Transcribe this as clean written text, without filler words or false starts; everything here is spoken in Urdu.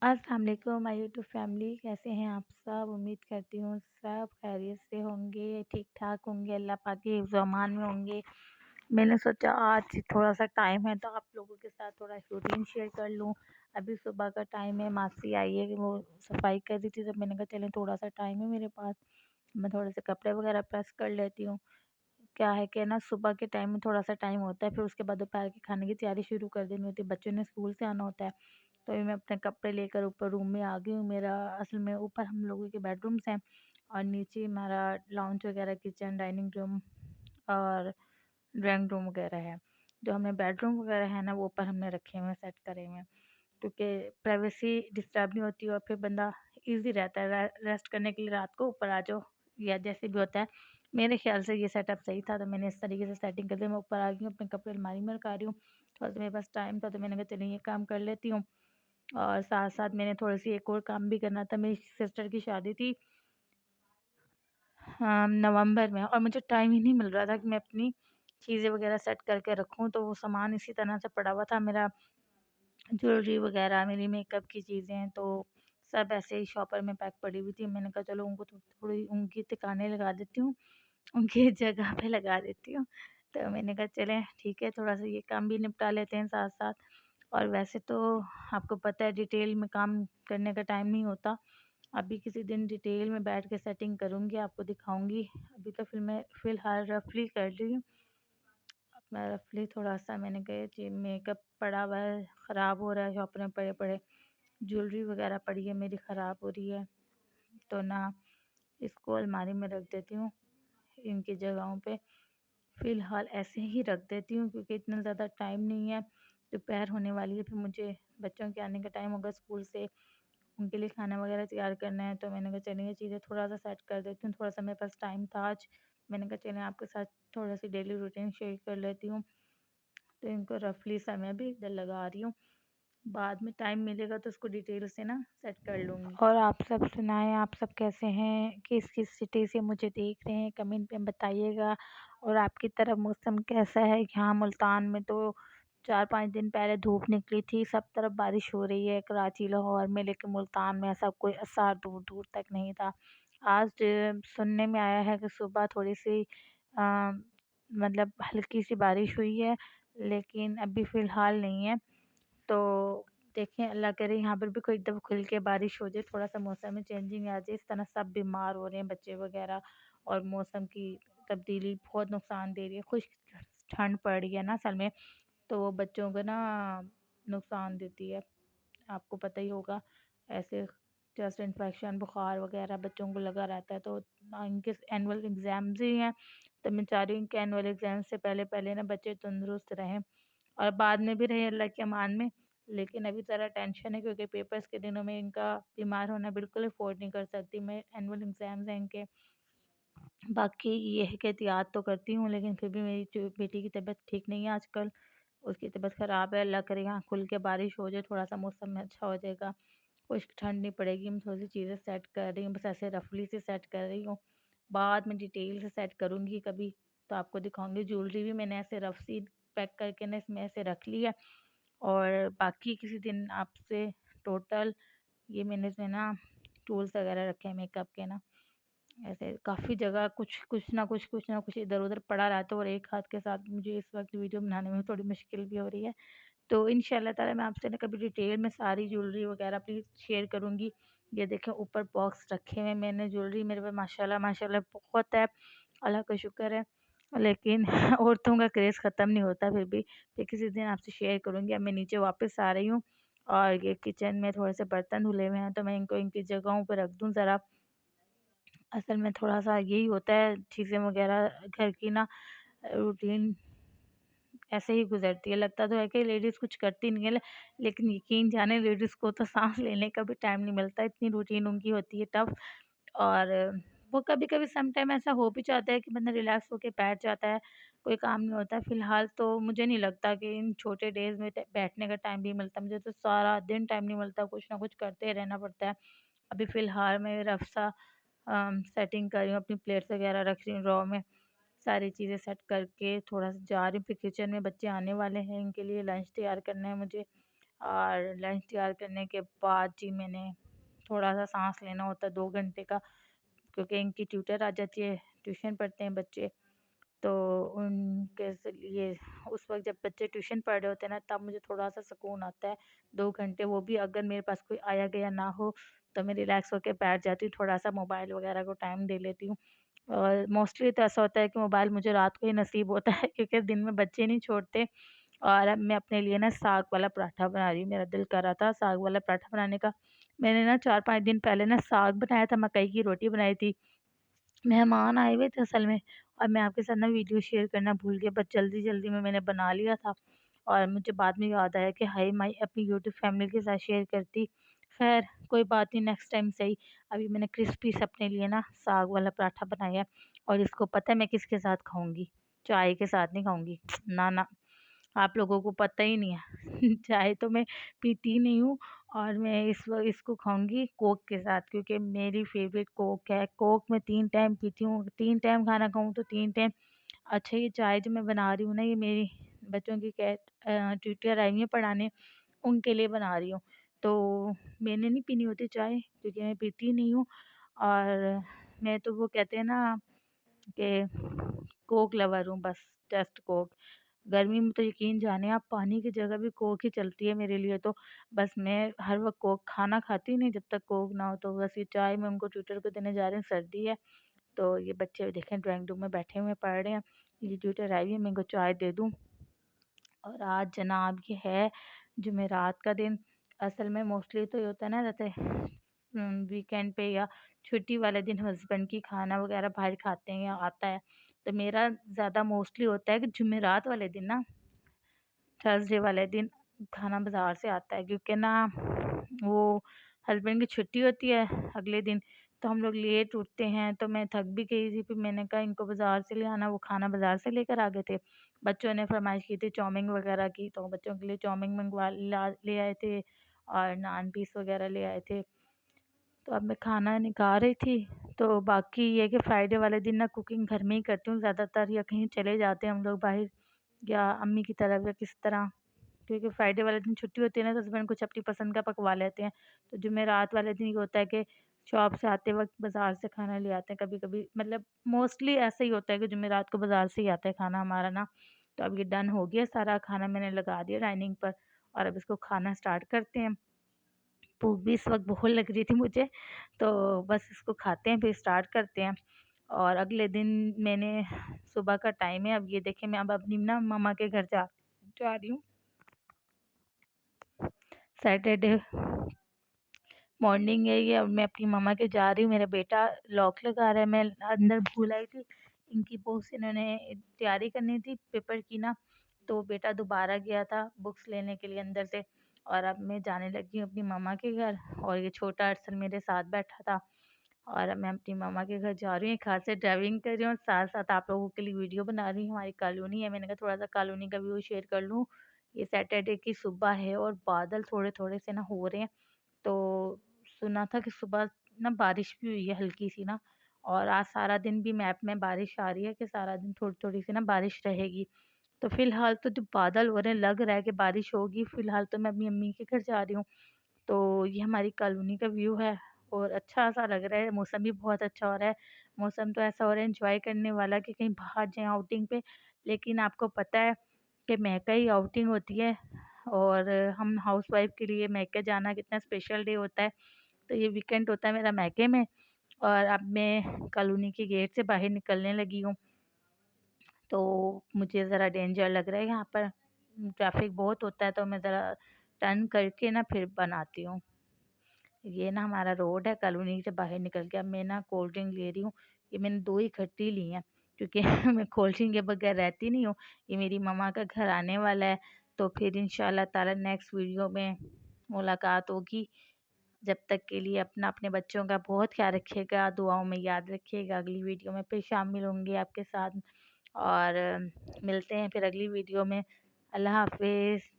السلام علیکم مائی یوٹیوب فیملی، کیسے ہیں آپ سب؟ امید کرتی ہوں سب خیریت سے ہوں گے، ٹھیک ٹھاک ہوں گے، اللہ پاک کے حفظ و امان میں ہوں گے۔ میں نے سوچا آج تھوڑا سا ٹائم ہے تو آپ لوگوں کے ساتھ تھوڑا روٹین شیئر کر لوں۔ ابھی صبح کا ٹائم ہے، ماسی آئی ہے کہ وہ صفائی کر رہی تھی، جب میں نے کہا چلیں تھوڑا سا ٹائم ہے میرے پاس، میں تھوڑے سے کپڑے وغیرہ پریس کر لیتی ہوں۔ کیا ہے کہ نا صبح کے ٹائم میں تھوڑا سا ٹائم ہوتا ہے، پھر اس کے بعد دوپہر کے کھانے کی تیاری شروع کر دینی ہوتی ہے، بچوں نے اسکول سے آنا ہوتا ہے۔ تو میں اپنے کپڑے لے کر اوپر روم میں آ گئی ہوں۔ میرا اصل میں اوپر ہم لوگوں کے بیڈ رومس ہیں اور نیچے ہمارا لاؤنج وغیرہ، کچن، ڈائننگ روم اور ڈرائنگ روم وغیرہ ہے۔ جو ہمیں بیڈ روم وغیرہ ہے نا وہ اوپر ہم نے رکھے ہوئے، سیٹ کرے ہوئے ہیں، کیونکہ پرائیویسی ڈسٹرب نہیں ہوتی اور پھر بندہ ایزی رہتا ہے ریسٹ کرنے کے لیے، رات کو اوپر آ جاؤ یا جیسے بھی ہوتا ہے۔ میرے خیال سے یہ سیٹ اپ صحیح تھا، تو میں نے اس طریقے سے سیٹنگ کر دی۔ میں اوپر آ گئی ہوں، اپنے کپڑے الماری میں رکھا رہی ہوں، اور میرے پاس ٹائم تھا تو میں نے کہا چلیں یہ کام کر لیتی ہوں، اور ساتھ ساتھ میں نے تھوڑی سی ایک اور کام بھی کرنا تھا۔ میری سسٹر کی شادی تھی نومبر میں، اور مجھے ٹائم ہی نہیں مل رہا تھا کہ میں اپنی چیزیں وغیرہ سیٹ کر کے رکھوں، تو وہ سامان اسی طرح سے پڑا ہوا تھا، میرا جویلری وغیرہ، میری میک اپ کی چیزیں، تو سب ایسے ہی شاپر میں پیک پڑی ہوئی تھی۔ میں نے کہا چلو ان کو تھوڑی ان کی ٹکانے لگا دیتی ہوں، ان کی جگہ پہ لگا دیتی ہوں۔ تو میں نے کہا چلیں ٹھیک ہے، تھوڑا سا یہ کام بھی نپٹا لیتے ہیں ساتھ ساتھ۔ اور ویسے تو آپ کو پتہ ہے ڈیٹیل میں کام کرنے کا ٹائم نہیں ہوتا، ابھی کسی دن ڈیٹیل میں بیٹھ کے سیٹنگ کروں گی، آپ کو دکھاؤں گی۔ ابھی تو پھر میں فی الحال رفلی کر رہی ہوں، اپنا رفلی تھوڑا سا۔ میں نے کہا جی میک اپ پڑا ہوا ہے، خراب ہو رہا ہے، شاپ میں پڑے پڑے جویلری وغیرہ پڑی ہے میری، خراب ہو رہی ہے، تو نہ اس کو الماری میں رکھ دیتی ہوں ان کی جگہوں پہ، فی الحال ایسے ہی رکھ دیتی ہوں کیونکہ اتنا زیادہ ٹائم نہیں ہے۔ دوپہر ہونے والی ہے، پھر مجھے بچوں کے آنے کا ٹائم ہوگا اسکول سے، ان کے لیے کھانا وغیرہ تیار کرنا ہے، تو میں نے کہا چلیں یہ چیزیں تھوڑا سا سیٹ کر دیتی ہوں۔ تھوڑا سا میرے پاس ٹائم تھا آج، میں نے کہا چلیں آپ کے ساتھ تھوڑا سی ڈیلی روٹین شیئر کر لیتی ہوں، تو ان کو رفلی سا میں بھی ادھر لگا رہی ہوں، بعد میں ٹائم ملے گا تو اس کو ڈیٹیل سے نا سیٹ کر لوں گی۔ اور آپ سب سنائیں، آپ سب کیسے ہیں؟ کس کس سٹی سے مجھے دیکھ رہے ہیں کمنٹ پہ بتائیے گا، اور آپ کی طرف موسم کیسا ہے؟ یہاں ملتان میں تو 4-5 دن پہلے دھوپ نکلی تھی، سب طرف بارش ہو رہی ہے، کراچی، لاہور میں، لیکن ملتان میں ایسا کوئی اثر دور دور تک نہیں تھا۔ آج سننے میں آیا ہے کہ صبح تھوڑی سی مطلب ہلکی سی بارش ہوئی ہے، لیکن ابھی فی الحال نہیں ہے، تو دیکھیں اللہ کرے یہاں پر بھی کوئی ایک دم کھل کے بارش ہو جائے، تھوڑا سا موسم میں چینجنگ آ جائے، اس طرح سب بیمار ہو رہے ہیں بچے وغیرہ، اور موسم کی تبدیلی بہت نقصان دے رہی ہے، خشک ٹھنڈ پڑ رہی ہے نا اصل میں، تو وہ بچوں کو نا نقصان دیتی ہے، آپ کو پتہ ہی ہوگا، ایسے چیسٹ انفیکشن، بخار وغیرہ بچوں کو لگا رہتا ہے، تو ان کے اینول ایگزامز ہی ہیں، تو میں چاہ رہی ہوں کہ اینول ایگزام سے پہلے پہلے نا بچے تندرست رہیں، اور بعد میں بھی رہیں اللہ کے امان میں، لیکن ابھی ذرا ٹینشن ہے کیونکہ پیپرز کے دنوں میں ان کا بیمار ہونا بالکل افورڈ نہیں کر سکتی میں، اینول ایگزامز ہیں ان کے۔ باقی یہ ہے کہ احتیاط تو کرتی ہوں، لیکن پھر بھی میری جو بیٹی کی طبیعت ٹھیک نہیں ہے آج کل، اس کی طبیعت خراب ہے، اللہ کرے یہاں کھل کے بارش ہو جائے، تھوڑا سا موسم میں اچھا ہو جائے گا، خشک ٹھنڈ نہیں پڑے گی۔ میں تھوڑی سی چیزیں سیٹ کر رہی ہوں، بس ایسے رفلی سے سیٹ کر رہی ہوں، بعد میں ڈیٹیل سے سیٹ کروں گی کبھی تو آپ کو دکھاؤں گی۔ جویلری بھی میں نے ایسے رف سی پیک کر کے نا اس میں ایسے رکھ لی ہے، اور باقی کسی دن آپ سے ٹوٹل یہ میں نے اس میں نا ٹولس وغیرہ رکھے ہیں میک اپ کے نا، ایسے کافی جگہ کچھ نہ کچھ ادھر ادھر پڑا رہتا ہے، اور ایک ہاتھ کے ساتھ مجھے اس وقت ویڈیو بنانے میں تھوڑی مشکل بھی ہو رہی ہے، تو انشاءاللہ تعالی میں آپ سے نا کبھی ڈیٹیل میں ساری جویلری وغیرہ پلیز شیئر کروں گی۔ یہ دیکھیں اوپر باکس رکھے ہوئے میں نے جویلری، میرے پاس ماشاءاللہ بہت ہے، اللہ کا شکر ہے، لیکن عورتوں کا کریز ختم نہیں ہوتا، پھر کسی دن آپ سے شیئر کروں گی۔ اب میں نیچے واپس آ رہی ہوں، اور یہ کچن میں تھوڑے سے برتن دھلے ہوئے ہیں تو میں ان کو ان کی جگہوں پہ رکھ دوں ذرا، اصل میں تھوڑا سا یہی ہوتا ہے چیزیں وغیرہ گھر کی نا روٹین ایسے ہی گزرتی ہے، لگتا تو ہے کہ لیڈیز کچھ کرتی نہیں ہے، لیکن یقین جانے لیڈیز کو تو سانس لینے کا بھی ٹائم نہیں ملتا، اتنی روٹین ان کی ہوتی ہے ٹف، اور وہ کبھی کبھی سم ٹائم ایسا ہو بھی جاتا ہے کہ بندہ ریلیکس ہو کے بیٹھ جاتا ہے، کوئی کام نہیں ہوتا ہے۔ فی الحال تو مجھے نہیں لگتا کہ ان چھوٹے ڈیز میں بیٹھنے کا ٹائم بھی ملتا، مجھے تو سارا دن ٹائم نہیں ملتا، کچھ نہ کچھ کرتے رہنا پڑتا ہے۔ ابھی فی الحال میں رف سا سیٹنگ کر رہی ہوں، اپنی پلیٹس وغیرہ رکھ رہی ہوں رو میں، ساری چیزیں سیٹ کر کے تھوڑا سا جا رہی ہوں، پھر کچن میں بچے آنے والے ہیں، ان کے لیے لنچ تیار کرنا ہے مجھے، اور لنچ تیار کرنے کے بعد جی میں نے تھوڑا سا سانس لینا ہوتا ہے 2 گھنٹے کا، کیونکہ ان کی ٹیوٹر آ جاتی ہے، ٹیوشن پڑھتے ہیں بچے، تو ان کے لیے اس وقت جب بچے ٹیوشن پڑھ رہے ہوتے ہیں نا تب مجھے تھوڑا سا سکون آتا ہے 2 گھنٹے، وہ بھی اگر میرے پاس کوئی آیا گیا نہ ہو تو میں ریلیکس ہو کے بیٹھ جاتی ہوں، تھوڑا سا موبائل وغیرہ کو ٹائم دے لیتی ہوں۔ اور موسٹلی تو ایسا ہوتا ہے کہ موبائل مجھے رات کو ہی نصیب ہوتا ہے کیونکہ دن میں بچے نہیں چھوڑتے۔ اور اب میں اپنے لیے نا ساگ والا پراٹھا بنا رہی ہوں، میرا دل کر رہا تھا ساگ والا پراٹھا بنانے کا۔ میں نے نا 4-5 دن پہلے نا ساگ بنایا تھا، مکئی کی روٹی بنائی تھی، مہمان آئے ہوئے تھے اصل میں، اور میں آپ کے ساتھ نا ویڈیو شیئر کرنا بھول گیا، بس جلدی جلدی میں نے بنا لیا تھا، اور مجھے بعد میں یاد آیا کہ ہائی میں اپنی یوٹیوب فیملی کے ساتھ شیئر کرتی۔ خیر کوئی بات نہیں، نیکسٹ ٹائم صحیح۔ ابھی میں نے کرسپی سے اپنے لیے نا ساگ والا پراٹھا بنایا ہے، اور اس کو پتہ ہے میں کس کے ساتھ کھاؤں گی؟ چائے کے ساتھ نہیں کھاؤں گی، نہ نہ، آپ لوگوں کو پتہ ہی نہیں ہے چائے تو میں پیتی نہیں ہوں، اور میں اس کو کھاؤں گی کوک کے ساتھ، کیونکہ میری فیوریٹ کوک ہے۔ کوک میں 3 ٹائم پیتی ہوں، 3 ٹائم کھانا کھاؤں تو 3 ٹائم۔ اچھا یہ چائے جو میں بنا رہی ہوں نا، یہ میری بچوں کی ٹیوٹر آئی ہیں پڑھانے، ان کے لیے بنا رہی ہوں، تو میں نے نہیں پینی ہوتی چائے کیونکہ میں پیتی نہیں ہوں، اور میں تو وہ کہتے ہیں نا کہ کوک لور ہوں، بس جسٹ کوک۔ گرمی میں تو یقین جانے آپ، پانی کی جگہ بھی کوک ہی چلتی ہے میرے لیے تو، بس میں ہر وقت کوک کھانا کھاتی نہیں جب تک کوک نہ ہو، تو بس یہ چائے میں ان کو ٹیوٹر کو دینے جا رہے ہیں، سردی ہے تو یہ بچے دیکھیں ڈرائنگ روم میں بیٹھے ہوئے پڑھ رہے ہیں، یہ ٹیوٹر آئی ہوئی ہے، میں ان کو چائے دے دوں۔ اور آج جناب یہ ہے جمعرات کا دن، اصل میں موسٹلی تو یہ ہوتا ہے نا جیسے ویکینڈ پہ یا چھٹی والے دن ہسبینڈ کی کھانا وغیرہ باہر کھاتے ہیں یا آتا ہے، تو میرا زیادہ موسٹلی ہوتا ہے کہ جمعرات والے دن نا، تھرسڈے والے دن کھانا بازار سے آتا ہے، کیونکہ نا وہ ہسبینڈ کی چھٹی ہوتی ہے اگلے دن، تو ہم لوگ لیٹ اٹھتے ہیں، تو میں تھک بھی گئی تھی، پھر میں نے کہا ان کو بازار سے لے آنا، وہ کھانا بازار سے لے کر آ گئے تھے، بچوں نے فرمائش کی تھی چاؤمین وغیرہ کی، تو بچوں کے لیے چاؤمین لے آئے تھے، اور نان پیس وغیرہ لے آئے تھے، تو اب میں کھانا نکال رہی تھی۔ تو باقی یہ کہ فرائیڈے والے دن نا کوکنگ گھر میں ہی کرتی ہوں زیادہ تر، یا کہیں چلے جاتے ہیں ہم لوگ باہر یا امی کی طرف یا کس طرح، کیونکہ فرائیڈے والے دن چھٹی ہوتی ہے نا تو ہسبینڈ کچھ اپنی پسند کا پکوا لیتے ہیں، تو جمعرات والے دن یہ ہوتا ہے کہ شاپ سے آتے وقت بازار سے کھانا لے آتے ہیں، کبھی کبھی مطلب موسٹلی ایسا ہی ہوتا ہے کہ جمعرات کو بازار سے ہی آتا ہے کھانا ہمارا نا۔ تو اب یہ ڈن ہو گیا سارا کھانا، میں نے لگا دیا ڈائننگ پر، اور اب اس کو کھانا سٹارٹ کرتے ہیں۔ بھوک بھی اس وقت بہت لگ رہی تھی مجھے، تو بس اس کو کھاتے ہیں پھر سٹارٹ کرتے ہیں۔ اور اگلے دن میں نے صبح کا ٹائم ہے، اب یہ دیکھیں میں اب اپنی نا ماما کے گھر جا رہی ہوں، سیٹرڈے مارننگ ہے یہ، اب میں اپنی ماما کے جا رہی ہوں، میرا بیٹا لاک لگا رہا ہے، میں اندر بھول آئی تھی، ان کی بکس انہوں نے تیاری کرنی تھی پیپر کی نا، تو بیٹا دوبارہ گیا تھا بکس لینے کے لیے اندر سے، اور اب میں جانے لگی ہوں اپنی ماما کے گھر، اور یہ چھوٹا ارسل میرے ساتھ بیٹھا تھا، اور اب میں اپنی ماما کے گھر جا رہی ہوں، ایک ہاتھ سے ڈرائیونگ کر رہی ہوں اور ساتھ ساتھ آپ لوگوں کے لیے ویڈیو بنا رہی ہوں۔ ہماری کالونی ہے، میں نے کہا تھوڑا سا کالونی کا ویو شیئر کر لوں، یہ سیٹرڈے کی صبح ہے اور بادل تھوڑے تھوڑے سے نا ہو رہے ہیں، تو سنا تھا کہ صبح نا بارش بھی ہوئی ہے ہلکی سی نا، اور آج سارا دن بھی میپ میں بارش آ رہی ہے کہ سارا دن تھوڑی تھوڑی سی نا بارش رہے گی، تو فی الحال تو جو بادل ہو رہے ہیں لگ رہا ہے کہ بارش ہوگی، فی الحال تو میں اپنی امی کے گھر جا رہی ہوں، تو یہ ہماری کالونی کا ویو ہے، اور اچھا سا لگ رہا ہے، موسم بھی بہت اچھا ہو رہا ہے، موسم تو ایسا ہو رہا ہے انجوائے کرنے والا کہ کہیں باہر جائیں آؤٹنگ پہ، لیکن آپ کو پتہ ہے کہ میکہ ہی آؤٹنگ ہوتی ہے، اور ہم ہاؤس وائف کے لیے میکہ جانا کتنا اسپیشل ڈے ہوتا ہے، تو یہ ویکینڈ ہوتا ہے میرا میکے میں، اور اب میں کالونی کے گیٹ سے باہر نکلنے لگی ہوں، تو مجھے ذرا ڈینجر لگ رہا ہے یہاں پر، ٹریفک بہت ہوتا ہے، تو میں ذرا ٹرن کر کے نا پھر بناتی ہوں۔ یہ نا ہمارا روڈ ہے کالونی سے باہر نکل کے، اب میں نا کولڈ ڈرنک لے رہی ہوں، یہ میں نے 2 اکٹھی لی ہیں کیونکہ میں کولڈ ڈرنک کے بغیر رہتی نہیں ہوں، یہ میری ماما کا گھر آنے والا ہے، تو پھر انشاءاللہ تعالی نیکسٹ ویڈیو میں ملاقات ہوگی، جب تک کے لیے اپنے بچوں کا بہت خیال رکھیے گا، دعاؤں میں یاد رکھیے گا، اگلی ویڈیو میں پھر شامل ہوں گے آپ کے ساتھ، اور ملتے ہیں پھر اگلی ویڈیو میں، اللہ حافظ۔